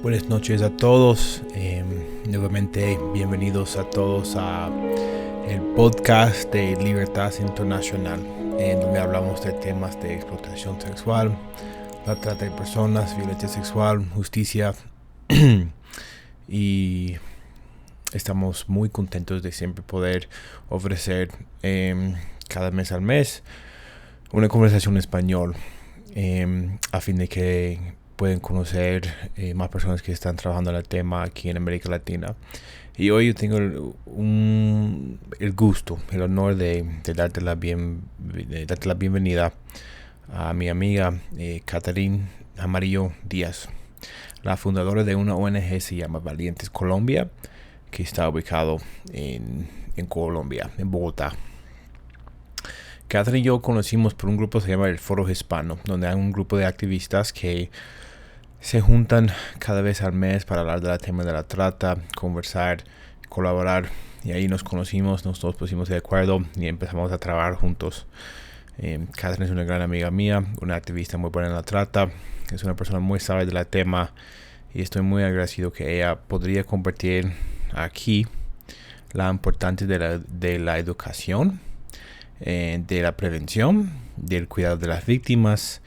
Buenas noches a todos. Nuevamente bienvenidos a todos a el podcast de Libertad Internacional, en donde hablamos de temas de explotación sexual, la trata de personas, violencia sexual, justicia y estamos muy contentos de siempre poder ofrecer cada mes al mes una conversación en español a fin de que pueden conocer más personas que están trabajando en el tema aquí en América Latina. Y hoy yo tengo el gusto, el honor de darte la bienvenida a mi amiga Catherine Amarillo Díaz, la fundadora de una ONG que se llama Valientes Colombia, que está ubicado en Colombia, en Bogotá. Catherine y yo conocimos por un grupo que se llama el Foro Hispano, donde hay un grupo de activistas que se juntan cada vez al mes para hablar del tema de la trata, conversar, colaborar. Y ahí nos conocimos, nos todos pusimos de acuerdo y empezamos a trabajar juntos. Catherine es una gran amiga mía, una activista muy buena en la trata, es una persona muy sabia del tema y estoy muy agradecido que ella podría compartir aquí la importancia de la educación, de la prevención, del cuidado de las víctimas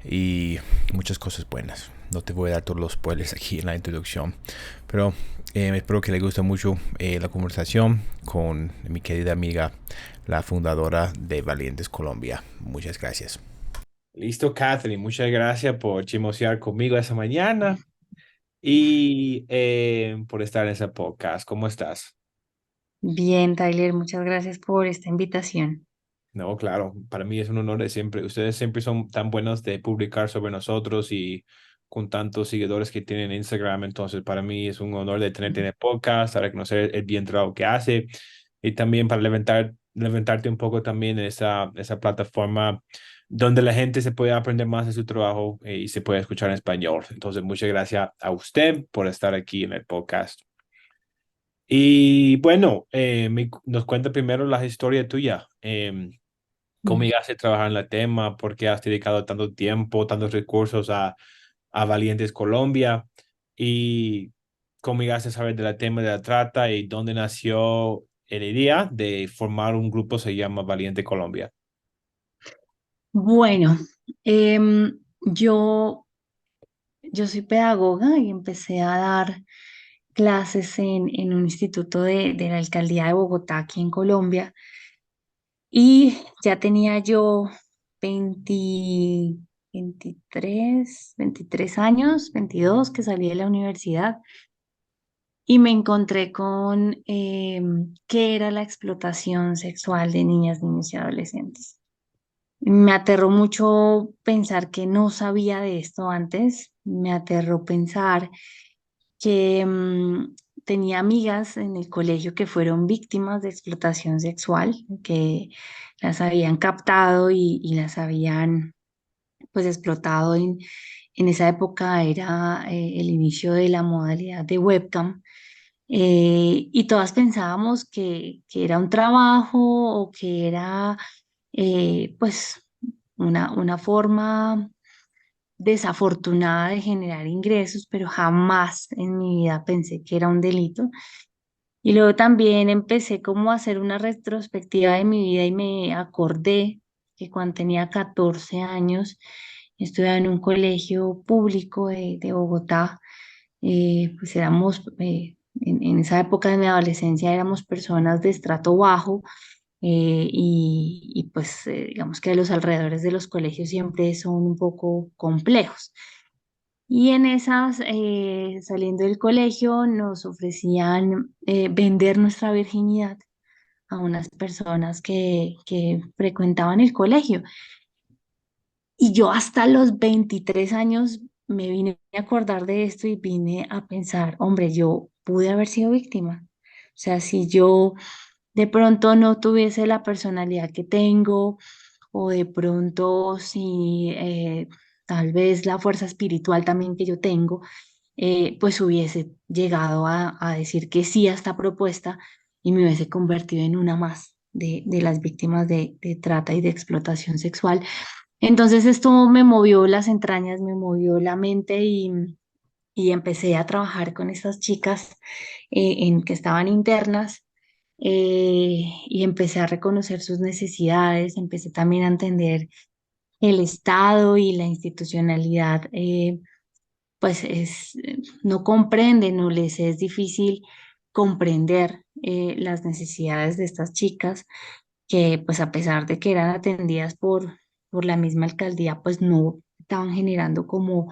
y muchas cosas buenas. No te voy a dar todos los spoilers aquí en la introducción, pero espero que les guste mucho la conversación con mi querida amiga, la fundadora de Valientes Colombia. Muchas gracias. Listo, Catherine. Muchas gracias por chismosear conmigo esa mañana y por estar en ese podcast. ¿Cómo estás? Bien, Tyler, muchas gracias por esta invitación. No, claro, para mí es un honor de siempre. Ustedes siempre son tan buenos de publicar sobre nosotros y con tantos seguidores que tienen en Instagram. Entonces, para mí es un honor de tenerte en el podcast, para conocer el bien trabajo que hace y también para levantarte un poco también en esa plataforma donde la gente se puede aprender más de su trabajo y se puede escuchar en español. Entonces, muchas gracias a usted por estar aquí en el podcast. Y bueno, nos cuenta primero la historia tuya. ¿Cómo Mm. llegaste a trabajar en el tema? ¿Por qué has dedicado tanto tiempo, tantos recursos a Valientes Colombia? ¿Y cómo llegaste a saber del tema de la trata y dónde nació la idea de formar un grupo que se llama Valiente Colombia? Bueno, em, yo, yo soy pedagoga y empecé a dar clases en un instituto de la alcaldía de Bogotá, aquí en Colombia, y ya tenía yo 20 23 años, 22 que salí de la universidad. Y me encontré con qué era la explotación sexual de niñas, niños y adolescentes. Me aterró mucho pensar que no sabía de esto antes. Me aterró pensar que tenía amigas en el colegio que fueron víctimas de explotación sexual, que las habían captado y las habían pues explotado en esa época era el inicio de la modalidad de webcam. Y todas pensábamos que era un trabajo o que era pues una forma desafortunada de generar ingresos, pero jamás en mi vida pensé que era un delito. Y luego también empecé como a hacer una retrospectiva de mi vida y me acordé que cuando tenía 14 años estudiaba en un colegio público de Bogotá. Pues éramos, en esa época de mi adolescencia éramos personas de estrato bajo, y pues digamos que los alrededores de los colegios siempre son un poco complejos. Y en esas, saliendo del colegio, nos ofrecían vender nuestra virginidad a unas personas que frecuentaban el colegio. Y yo hasta los 23 años me vine a acordar de esto y vine a pensar, hombre, yo pude haber sido víctima. O sea, si yo de pronto no tuviese la personalidad que tengo, o de pronto si tal vez la fuerza espiritual también que yo tengo, pues hubiese llegado a decir que sí a esta propuesta y me hubiese convertido en una más de las víctimas de trata y de explotación sexual. Entonces esto me movió las entrañas, me movió la mente y empecé a trabajar con estas chicas en que estaban internas y empecé a reconocer sus necesidades, empecé también a entender el Estado y la institucionalidad, pues no comprenden o les es difícil comprender las necesidades de estas chicas que pues a pesar de que eran atendidas por la misma alcaldía, pues no estaban generando como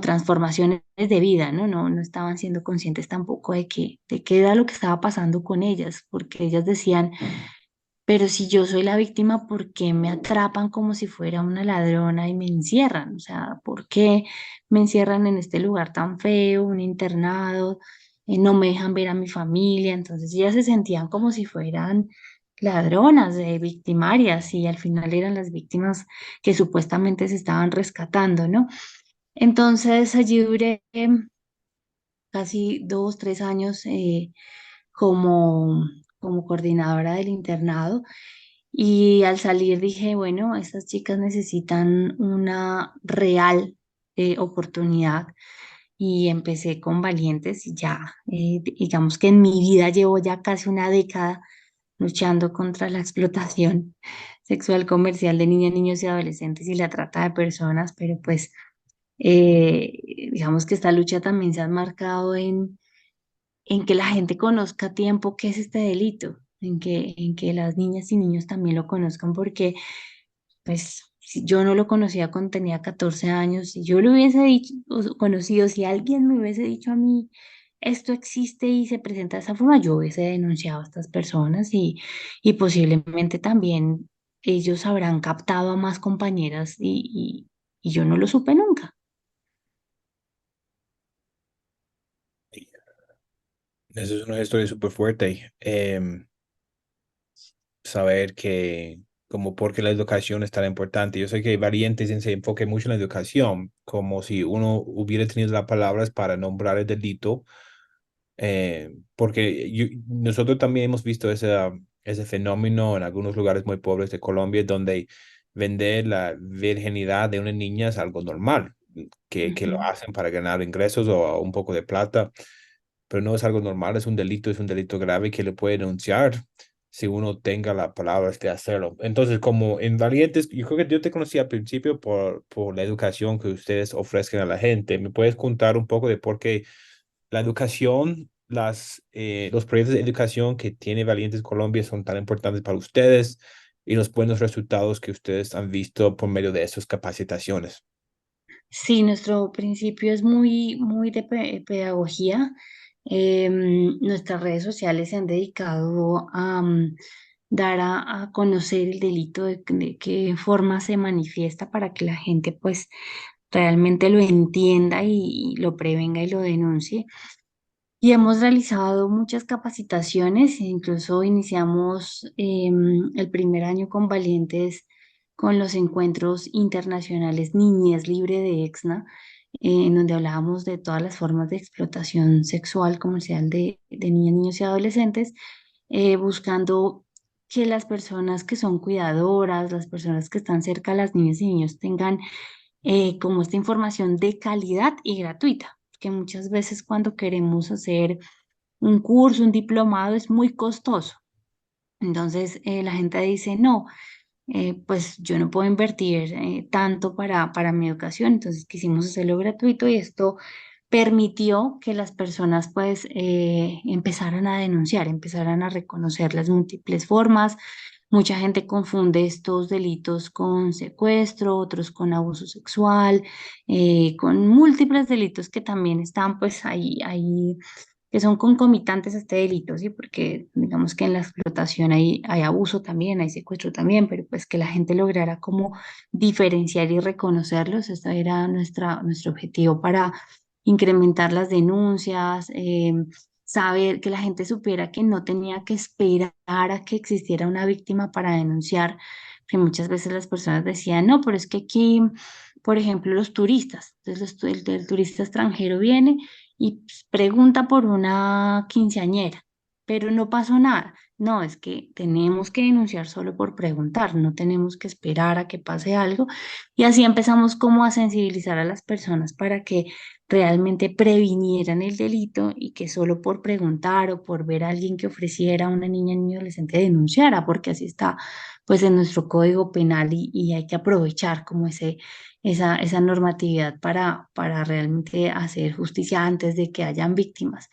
transformaciones de vida, ¿no? No estaban siendo conscientes tampoco de qué era lo que estaba pasando con ellas, porque ellas decían, pero si yo soy la víctima, ¿por qué me atrapan como si fuera una ladrona y me encierran? O sea, ¿por qué me encierran en este lugar tan feo, un internado? No me dejan ver a mi familia. Entonces ellas se sentían como si fueran ladronas, victimarias, y al final eran las víctimas que supuestamente se estaban rescatando, ¿no? Entonces allí duré casi 2, 3 años como, como coordinadora del internado y al salir dije, bueno, estas chicas necesitan una real oportunidad y empecé con Valientes y ya, digamos que en mi vida llevo ya casi una década luchando contra la explotación sexual comercial de niñas, niños y adolescentes y la trata de personas, pero pues eh, digamos que esta lucha también se ha marcado en que la gente conozca a tiempo qué es este delito, en que las niñas y niños también lo conozcan, porque pues si yo no lo conocía cuando tenía 14 años, si yo lo hubiese dicho, o conocido, si alguien me hubiese dicho a mí, esto existe y se presenta de esa forma, yo hubiese denunciado a estas personas y posiblemente también ellos habrán captado a más compañeras y yo no lo supe nunca. Eso es una historia súper fuerte. Saber que, como porque la educación es tan importante. Yo sé que Valientes se enfoque mucho en la educación, como si uno hubiera tenido las palabras para nombrar el delito, porque nosotros también hemos visto ese fenómeno en algunos lugares muy pobres de Colombia, donde vender la virginidad de una niña es algo normal, que lo Ujú. hacen para ganar ingresos o un poco de plata, pero no es algo normal, es un delito grave que le puede denunciar si uno tenga las palabras de hacerlo. Entonces, como en Valientes, yo creo que yo te conocí al principio por la educación que ustedes ofrecen a la gente. ¿Me puedes contar un poco de por qué la educación, los proyectos de educación que tiene Valientes Colombia son tan importantes para ustedes y los buenos resultados que ustedes han visto por medio de esas capacitaciones? Sí, nuestro principio es muy de pedagogía. Nuestras redes sociales se han dedicado a dar a conocer el delito, de qué forma se manifiesta para que la gente pues realmente lo entienda y lo prevenga y lo denuncie. Y hemos realizado muchas capacitaciones, e incluso iniciamos el primer año con Valientes con los encuentros internacionales Niñez Libre de Exna, en donde hablábamos de todas las formas de explotación sexual comercial de niñas, niños y adolescentes, buscando que las personas que son cuidadoras, las personas que están cerca a las niñas y niños tengan como esta información de calidad y gratuita, que muchas veces cuando queremos hacer un curso, un diplomado es muy costoso. Entonces la gente dice, no, pues yo no puedo invertir tanto para mi educación, entonces quisimos hacerlo gratuito y esto permitió que las personas pues empezaran a denunciar, empezaran a reconocer las múltiples formas. Mucha gente confunde estos delitos con secuestro, otros con abuso sexual, con múltiples delitos que también están pues ahí que son concomitantes a este delito, ¿sí? Porque digamos que en la explotación hay abuso también, hay secuestro también, pero pues que la gente lograra como diferenciar y reconocerlos, este era nuestro objetivo para incrementar las denuncias, saber que la gente supiera que no tenía que esperar a que existiera una víctima para denunciar, que muchas veces las personas decían, no, pero es que aquí, por ejemplo, los turistas, entonces el turista extranjero viene y pues, pregunta por una quinceañera, pero no pasó nada. No, es que tenemos que denunciar solo por preguntar, no tenemos que esperar a que pase algo. Y así empezamos como a sensibilizar a las personas para que realmente previnieran el delito y que solo por preguntar o por ver a alguien que ofreciera a una niña, niño, adolescente denunciara, porque así está pues en nuestro código penal y hay que aprovechar como esa normatividad para realmente hacer justicia antes de que hayan víctimas.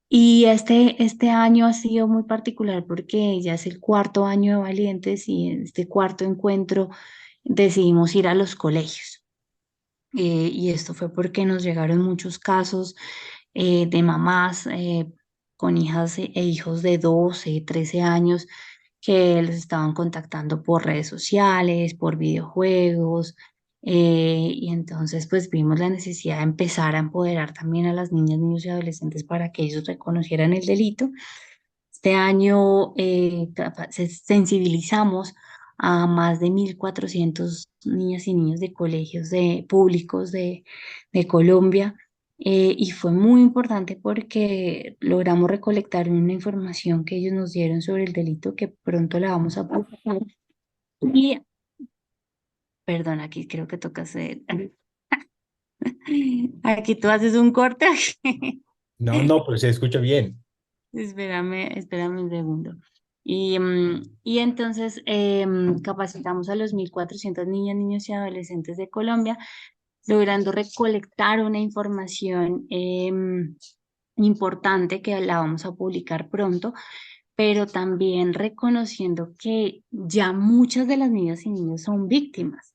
Y este año ha sido muy particular porque ya es el cuarto año de Valientes y en este cuarto encuentro decidimos ir a los colegios. Y esto fue porque nos llegaron muchos casos de mamás con hijas e hijos de 12 13 años que los estaban contactando por redes sociales, por videojuegos. Y entonces pues vimos la necesidad de empezar a empoderar también a las niñas, niños y adolescentes para que ellos reconocieran el delito. Este año sensibilizamos a más de 1.400 niñas y niños de colegios públicos de Colombia. Y fue muy importante porque logramos recolectar una información que ellos nos dieron sobre el delito que pronto la vamos a publicar. Y, perdón, aquí creo que toca hacer, aquí tú haces un corte. No, no, pero se escucha bien. Espérame un segundo. Y entonces capacitamos a los 1.400 niñas, niños y adolescentes de Colombia, logrando recolectar una información importante que la vamos a publicar pronto, pero también reconociendo que ya muchas de las niñas y niños son víctimas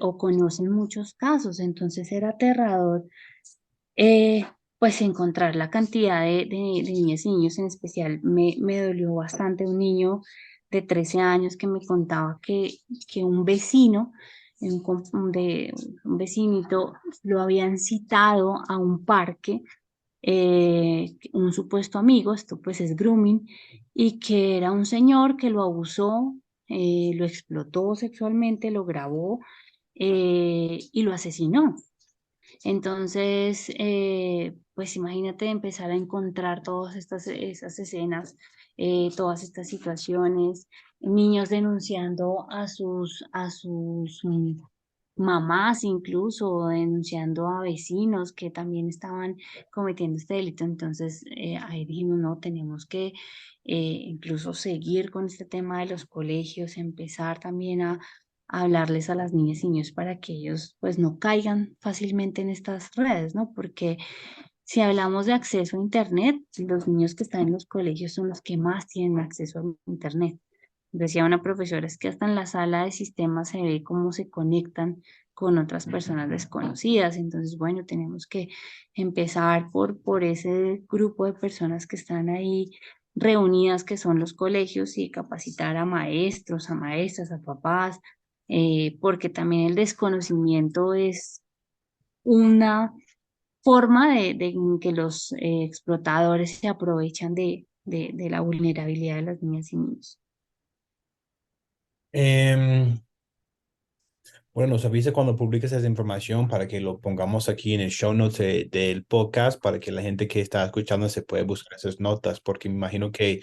o conocen muchos casos. Entonces era aterrador eh, pues encontrar la cantidad de niñas y niños en especial me dolió bastante. Un niño de 13 años que me contaba que un vecino, un vecinito, lo habían citado a un parque, un supuesto amigo, esto pues es grooming, y que era un señor que lo abusó, lo explotó sexualmente, lo grabó y lo asesinó. Entonces, pues imagínate empezar a encontrar todas esas escenas, todas estas situaciones, niños denunciando a sus mamás incluso, denunciando a vecinos que también estaban cometiendo este delito. Entonces, ahí dijimos, no, tenemos que incluso seguir con este tema de los colegios, empezar también a hablarles a las niñas y niños para que ellos pues no caigan fácilmente en estas redes, ¿no? Porque si hablamos de acceso a Internet, los niños que están en los colegios son los que más tienen acceso a Internet. Decía una profesora, es que hasta en la sala de sistemas se ve cómo se conectan con otras personas desconocidas. Entonces, bueno, tenemos que empezar por ese grupo de personas que están ahí reunidas, que son los colegios, y capacitar a maestros, a maestras, a papás, porque también el desconocimiento es una forma de que los explotadores se aprovechan de la vulnerabilidad de las niñas y niños. Em, bueno, nos avisa cuando publiques esa información para que lo pongamos aquí en el show notes del podcast para que la gente que está escuchando se pueda buscar esas notas, porque me imagino que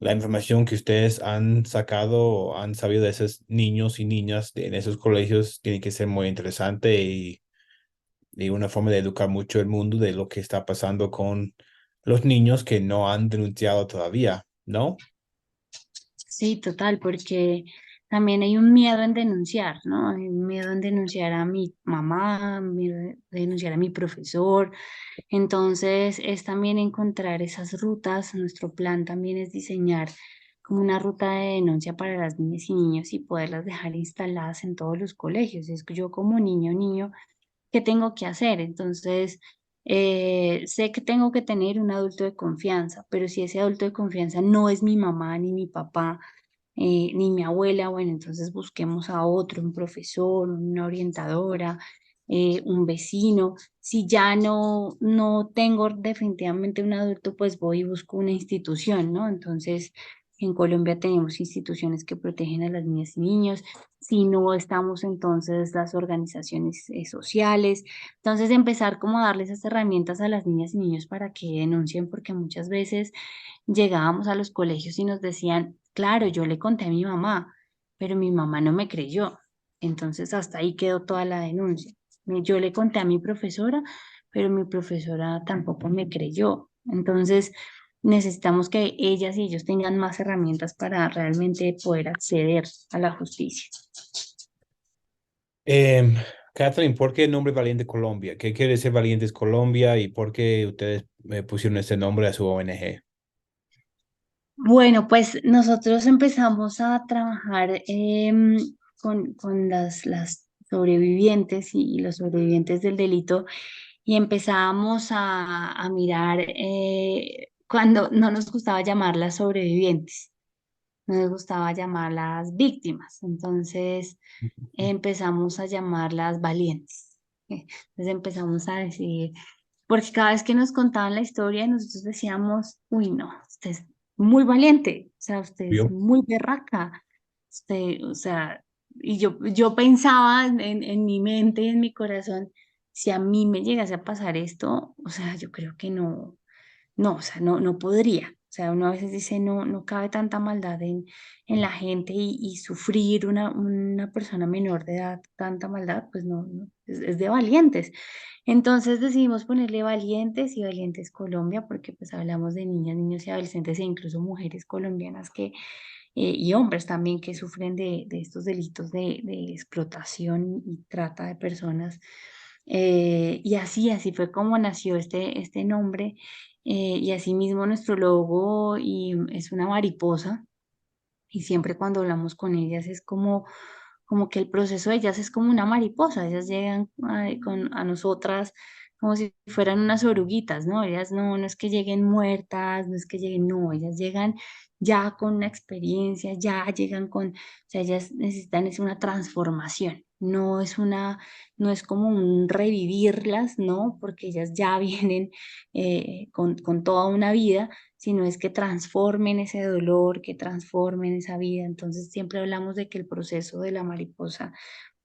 la información que ustedes han sacado o han sabido de esos niños y niñas en esos colegios tiene que ser muy interesante y una forma de educar mucho el mundo de lo que está pasando con los niños que no han denunciado todavía, ¿no? Sí, total, porque también hay un miedo en denunciar, ¿no? Hay un miedo en denunciar a mi mamá, miedo de denunciar a mi profesor. Entonces, es también encontrar esas rutas. Nuestro plan también es diseñar como una ruta de denuncia para las niñas y niños y poderlas dejar instaladas en todos los colegios. Es que yo como niño, ¿qué tengo que hacer? Entonces, sé que tengo que tener un adulto de confianza, pero si ese adulto de confianza no es mi mamá ni mi papá, ni mi abuela, bueno, entonces busquemos a otro, un profesor, una orientadora, un vecino. Si ya no tengo definitivamente un adulto, pues voy y busco una institución, ¿no? Entonces, en Colombia tenemos instituciones que protegen a las niñas y niños. Si no estamos, entonces las organizaciones sociales. Entonces, empezar como a darles esas herramientas a las niñas y niños para que denuncien, porque muchas veces llegábamos a los colegios y nos decían, claro, yo le conté a mi mamá, pero mi mamá no me creyó. Entonces hasta ahí quedó toda la denuncia. Yo le conté a mi profesora, pero mi profesora tampoco me creyó. Entonces, necesitamos que ellas y ellos tengan más herramientas para realmente poder acceder a la justicia. Em, Catherine, ¿por qué el nombre Valiente Colombia? ¿Qué quiere decir Valientes Colombia y por qué ustedes pusieron este nombre a su ONG? Bueno, pues nosotros empezamos a trabajar con las sobrevivientes y los sobrevivientes del delito y empezamos a mirar cuando no nos gustaba llamarlas sobrevivientes, no nos gustaba llamarlas víctimas, entonces empezamos a llamarlas valientes. Entonces empezamos a decir, porque cada vez que nos contaban la historia, nosotros decíamos, uy, no, usted es muy valiente, o sea, usted es ¿Vio? muy berraca, usted, o sea, y yo pensaba en mi mente y en mi corazón, si a mí me llegase a pasar esto, o sea, yo creo que no, no, o sea, no, no podría. O sea, uno a veces dice, no, no cabe tanta maldad en la gente y sufrir una persona menor de edad tanta maldad, pues no, no, es de valientes. Entonces decidimos ponerle Valientes y Valientes Colombia, porque pues hablamos de niñas, niños y adolescentes e incluso mujeres colombianas y hombres también que sufren de estos delitos de explotación y trata de personas. Y así fue como nació este nombre. Y asimismo nuestro logo y es una mariposa y siempre cuando hablamos con ellas es como que el proceso de ellas es como una mariposa, ellas llegan a nosotras como si fueran unas oruguitas, ¿no? Ellas no, no es que lleguen muertas, no es que lleguen, no, ellas llegan ya con una experiencia, ya llegan con, o sea, ellas necesitan es una transformación, no es como un revivirlas, ¿no? Porque ellas ya vienen con toda una vida, sino es que transformen ese dolor, que transformen esa vida. Entonces siempre hablamos de que el proceso de la mariposa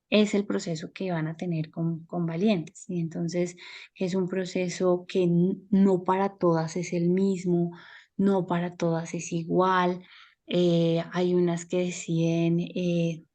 es el proceso que van a tener con valientes. Y entonces es un proceso que no para todas es el mismo, no para todas es igual. Hay unas que deciden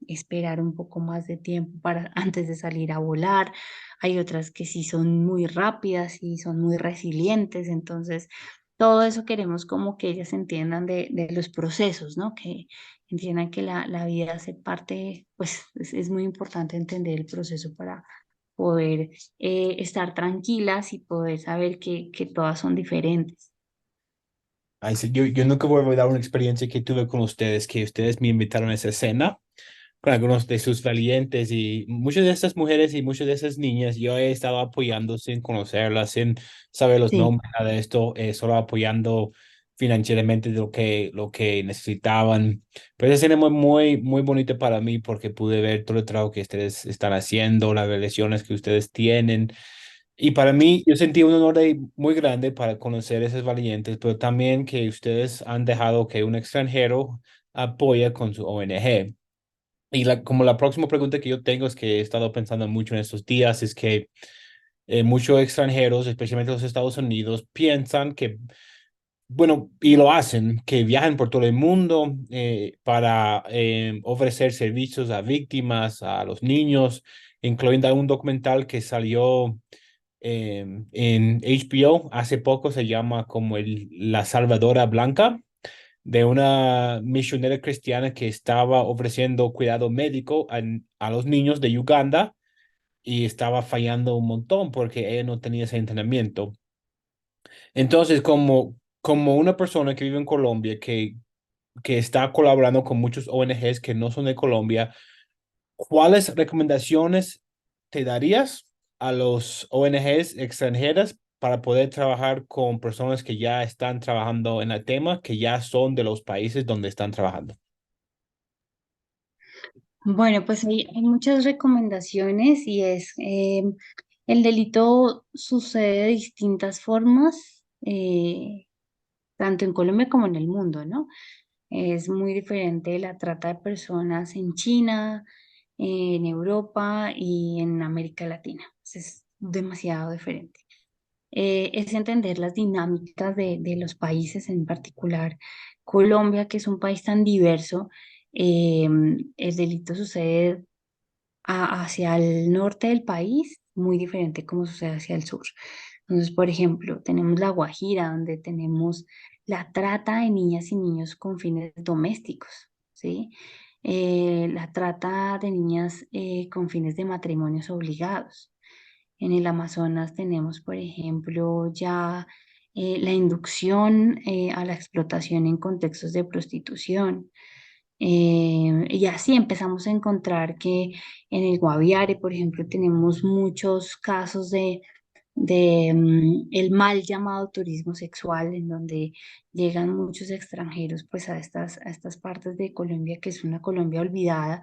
esperar un poco más de tiempo para antes de salir a volar. Hay otras que sí son muy rápidas y son muy resilientes. Entonces, todo eso queremos como que ellas entiendan de los procesos, ¿no? Que entiendan que la vida hace parte, pues es muy importante entender el proceso para poder estar tranquilas y poder saber que todas son diferentes. Ay, sí, yo nunca voy a olvidar una experiencia que tuve con ustedes, que ustedes me invitaron a esa escena con algunos de sus valientes y muchas de estas mujeres y muchas de esas niñas, yo he estado apoyando sin conocerlas, sin saber los Sí. nombres, nada de esto, solo apoyando financieramente lo que necesitaban. Pero esa escena fue muy bonita para mí porque pude ver todo el trabajo que ustedes están haciendo, las relaciones que ustedes tienen. Y para mí, yo sentí un honor muy grande para conocer esos valientes, pero también que ustedes han dejado que un extranjero apoye con su ONG. Y como la próxima pregunta que yo tengo es que he estado pensando mucho en estos días, es que muchos extranjeros, especialmente los Estados Unidos, piensan que, bueno, y lo hacen, que viajan por todo el mundo para ofrecer servicios a víctimas, a los niños, incluyendo un documental que salió en HBO hace poco, se llama como La Salvadora Blanca, de una misionera cristiana que estaba ofreciendo cuidado médico a los niños de Uganda y estaba fallando un montón porque ella no tenía ese entrenamiento. Entonces, como una persona que vive en Colombia, que está colaborando con muchos ONGs que no son de Colombia, ¿cuáles recomendaciones te darías a los ONGs extranjeras para poder trabajar con personas que ya están trabajando en el tema, que ya son de los países donde están trabajando? Bueno, pues hay muchas recomendaciones y el delito sucede de distintas formas, tanto en Colombia como en el mundo, ¿no? Es muy diferente la trata de personas en China, en Europa y en América Latina. Es demasiado diferente. Es entender las dinámicas de los países, en particular Colombia, que es un país tan diverso. El delito sucede hacia el norte del país muy diferente como sucede hacia el sur. Entonces, por ejemplo, tenemos La Guajira, donde tenemos la trata de niñas y niños con fines domésticos, ¿sí? La trata de niñas con fines de matrimonios obligados. En el Amazonas tenemos, por ejemplo, ya la inducción a la explotación en contextos de prostitución. Y así empezamos a encontrar que en el Guaviare, por ejemplo, tenemos muchos casos de el mal llamado turismo sexual, en donde llegan muchos extranjeros pues a estas partes de Colombia, que es una Colombia olvidada,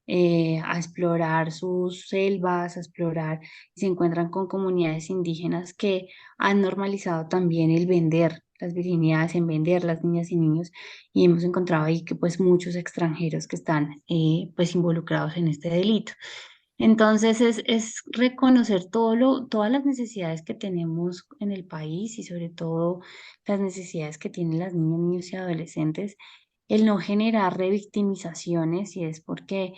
a explorar sus selvas, a explorar, y se encuentran con comunidades indígenas que han normalizado también el vender las virginidades, en vender las niñas y niños, y hemos encontrado ahí que pues muchos extranjeros que están pues involucrados en este delito. Entonces es reconocer todas las necesidades que tenemos en el país y sobre todo las necesidades que tienen las niñas, niños y adolescentes, el no generar revictimizaciones, y es porque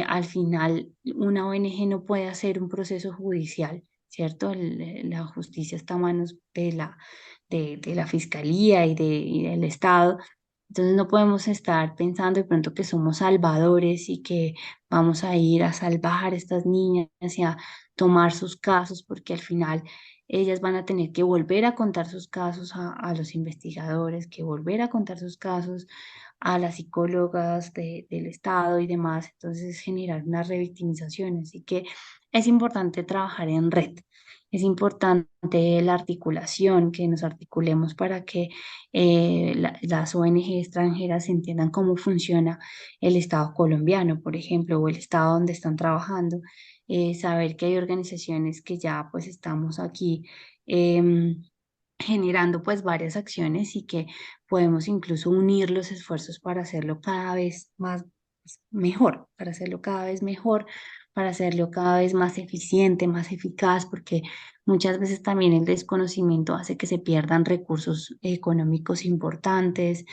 al final una ONG no puede hacer un proceso judicial, ¿cierto? La justicia está a manos de la fiscalía y del Estado. Entonces no podemos estar pensando de pronto que somos salvadores y que vamos a ir a salvar a estas niñas y a tomar sus casos, porque al final ellas van a tener que volver a contar sus casos a los investigadores, que volver a contar sus casos a las psicólogas del Estado y demás. Entonces generar una revictimización. Así que es importante trabajar en red. Es importante la articulación, que nos articulemos para que las ONG extranjeras entiendan cómo funciona el Estado colombiano, por ejemplo, o el Estado donde están trabajando. Saber que hay organizaciones que ya pues estamos aquí generando pues varias acciones y que podemos incluso unir los esfuerzos para hacerlo cada vez más pues, mejor, para hacerlo cada vez mejor, para hacerlo cada vez más eficiente, más eficaz, porque muchas veces también el desconocimiento hace que se pierdan recursos económicos importantes,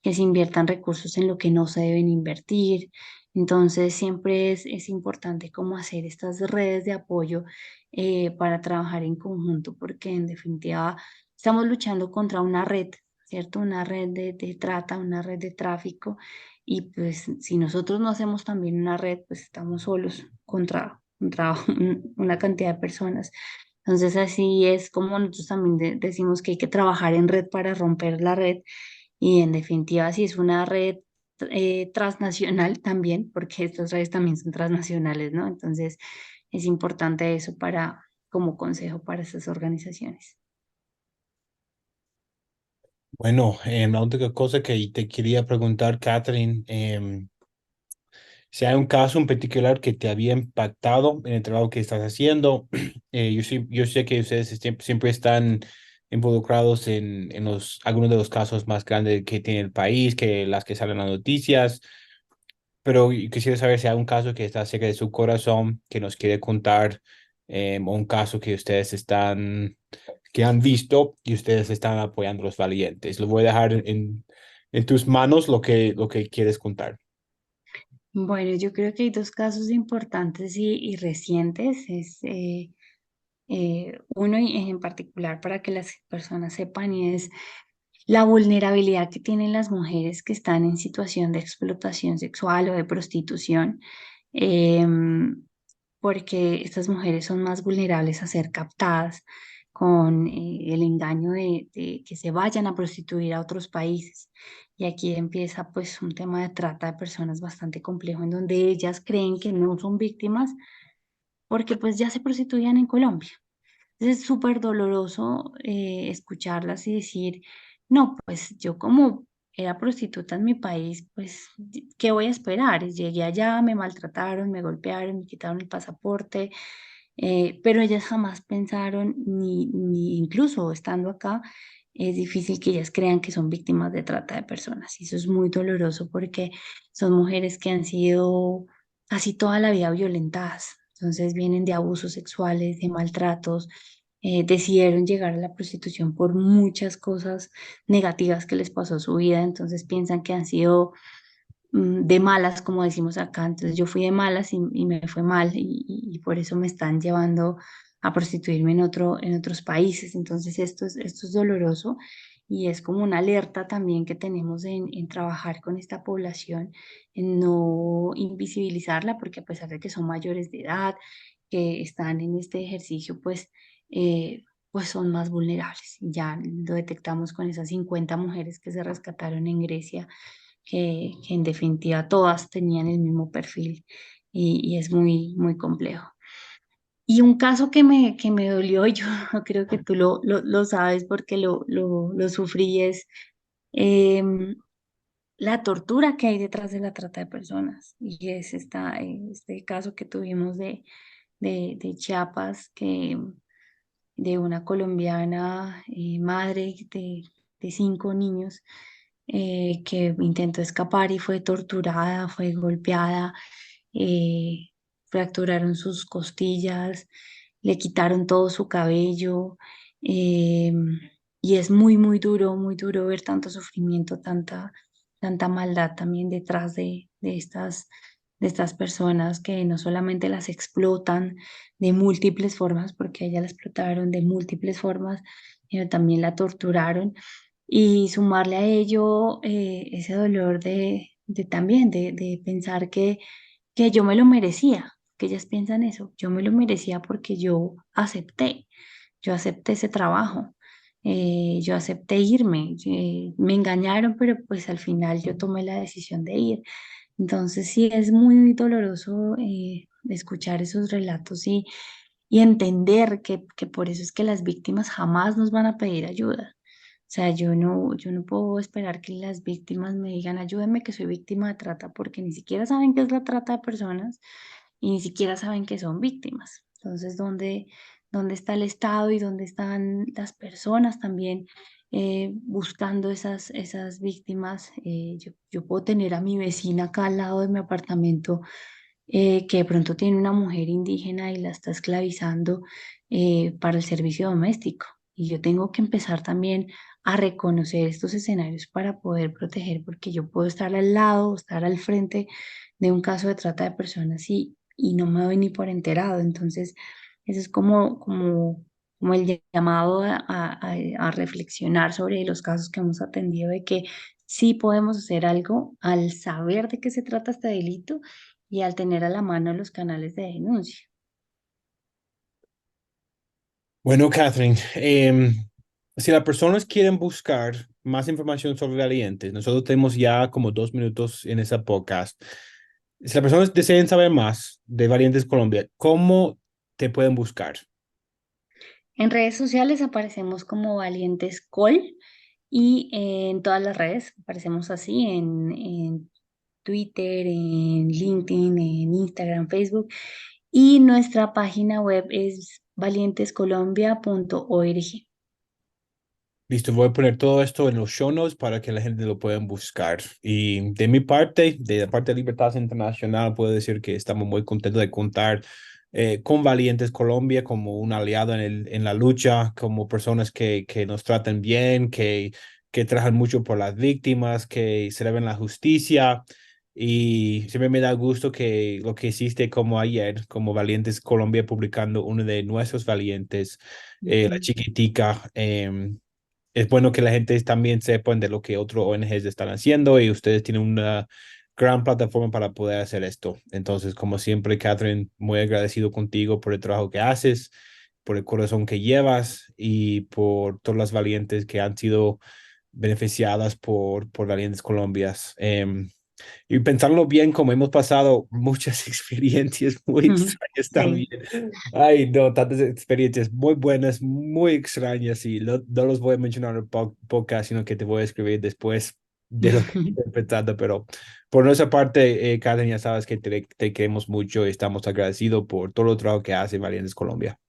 que se inviertan recursos en lo que no se deben invertir. Entonces siempre es importante cómo hacer estas redes de apoyo para trabajar en conjunto, porque en definitiva estamos luchando contra una red, ¿cierto? Una red de trata, una red de tráfico. Y pues si nosotros no hacemos también una red, pues estamos solos contra una cantidad de personas. Entonces así es como nosotros también decimos que hay que trabajar en red para romper la red. Y en definitiva, si es una red transnacional también, porque estas redes también son transnacionales, ¿no? Entonces es importante eso como consejo para estas organizaciones. Bueno, la única cosa que te quería preguntar, Catherine, si hay un caso en particular que te había impactado en el trabajo que estás haciendo. Yo sé que ustedes siempre están involucrados en algunos de los casos más grandes que tiene el país, que las que salen en las noticias, pero quisiera saber si hay un caso que está cerca de su corazón, que nos quiere contar, o un caso que que han visto y ustedes están apoyando a los valientes. Lo voy a dejar en tus manos lo que quieres contar. Bueno, yo creo que hay dos casos importantes y recientes. Uno y en particular para que las personas sepan, y es la vulnerabilidad que tienen las mujeres que están en situación de explotación sexual o de prostitución, porque estas mujeres son más vulnerables a ser captadas con el engaño de que se vayan a prostituir a otros países. Y aquí empieza pues un tema de trata de personas bastante complejo, en donde ellas creen que no son víctimas porque pues ya se prostituían en Colombia. Entonces es súper doloroso escucharlas y decir, no, pues yo como era prostituta en mi país, pues, ¿qué voy a esperar? Llegué allá, me maltrataron, me golpearon, me quitaron el pasaporte, pero ellas jamás pensaron, ni incluso estando acá, es difícil que ellas crean que son víctimas de trata de personas. Y eso es muy doloroso porque son mujeres que han sido casi toda la vida violentadas. Entonces vienen de abusos sexuales, de maltratos, decidieron llegar a la prostitución por muchas cosas negativas que les pasó a su vida, entonces piensan que han sido de malas, como decimos acá. Entonces yo fui de malas y me fue mal y por eso me están llevando a prostituirme en otros países. Entonces esto es doloroso y es como una alerta también que tenemos en trabajar con esta población, en no invisibilizarla, porque a pesar de que son mayores de edad, que están en este ejercicio, pues son más vulnerables. Ya lo detectamos con esas 50 mujeres que se rescataron en Grecia, que en definitiva todas tenían el mismo perfil y es muy, muy complejo. Y un caso que me dolió, yo creo que tú lo sabes porque lo sufrí, es em, la tortura que hay detrás de la trata de personas. Y es este caso que tuvimos de Chiapas, de una colombiana, madre de 5 niños, que intentó escapar y fue torturada, fue golpeada, eh, fracturaron sus costillas, le quitaron todo su cabello, eh, y es muy, muy duro ver tanto sufrimiento, tanta maldad también detrás de estas personas que no solamente las explotan de múltiples formas, porque a ella la explotaron de múltiples formas, sino también la torturaron. Y sumarle a ello ese dolor de también, de pensar que yo me lo merecía, que ellas piensan eso, yo me lo merecía porque yo acepté ese trabajo, yo acepté irme, me engañaron, pero pues al final yo tomé la decisión de ir. Entonces sí es muy doloroso escuchar esos relatos y entender que por eso es que las víctimas jamás nos van a pedir ayuda. O sea, yo no puedo esperar que las víctimas me digan, ayúdenme que soy víctima de trata, porque ni siquiera saben qué es la trata de personas y ni siquiera saben que son víctimas. Entonces, ¿dónde está el Estado y dónde están las personas también buscando esas víctimas? Yo puedo tener a mi vecina acá al lado de mi apartamento, que de pronto tiene una mujer indígena y la está esclavizando para el servicio doméstico. Y yo tengo que empezar también a reconocer estos escenarios para poder proteger, porque yo puedo estar al lado, estar al frente de un caso de trata de personas y no me doy ni por enterado. Entonces, eso es como el llamado a reflexionar sobre los casos que hemos atendido, de que sí podemos hacer algo al saber de qué se trata este delito y al tener a la mano los canales de denuncia. Bueno, Catherine, si las personas quieren buscar más información sobre Valientes, nosotros tenemos ya como 2 minutos en esa podcast. Si las personas desean saber más de Valientes Colombia, ¿cómo te pueden buscar? En redes sociales aparecemos como Valientes Col y en todas las redes aparecemos así, en Twitter, en LinkedIn, en Instagram, Facebook. Y nuestra página web es valientescolombia.org. Listo, voy a poner todo esto en los show notes para que la gente lo pueda buscar. Y de mi parte, de la parte de Libertad Internacional, puedo decir que estamos muy contentos de contar con Valientes Colombia como un aliado en la lucha, como personas que nos tratan bien, que trabajan mucho por las víctimas, que sirven la justicia. Y siempre me da gusto que lo que hiciste como ayer, como Valientes Colombia, publicando uno de nuestros valientes, la Ujú. chiquitica. Es bueno que la gente también sepa de lo que otros ONGs están haciendo y ustedes tienen una gran plataforma para poder hacer esto. Entonces, como siempre, Catherine, muy agradecido contigo por el trabajo que haces, por el corazón que llevas y por todas las valientes que han sido beneficiadas por Valientes Colombias. Y pensarlo bien, como hemos pasado muchas experiencias muy extrañas también. Sí. Ay, no, tantas experiencias muy buenas, muy extrañas y no los voy a mencionar en el podcast, sino que te voy a escribir después de lo que estoy pensando. Pero por nuestra parte, Karen, ya sabes que te queremos mucho y estamos agradecidos por todo el trabajo que hace Valientes Colombia.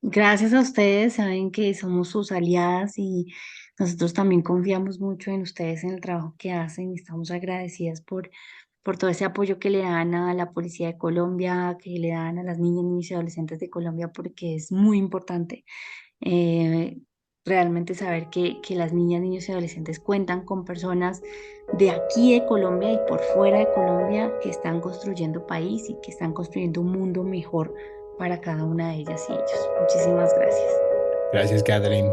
Gracias a ustedes, saben que somos sus aliadas y nosotros también confiamos mucho en ustedes, en el trabajo que hacen y estamos agradecidas por todo ese apoyo que le dan a la Policía de Colombia, que le dan a las niñas, niños y adolescentes de Colombia, porque es muy importante. Eh, realmente saber que las niñas, niños y adolescentes cuentan con personas de aquí de Colombia y por fuera de Colombia que están construyendo país y que están construyendo un mundo mejor para cada una de ellas y ellos. Muchísimas gracias. Gracias, Catherine.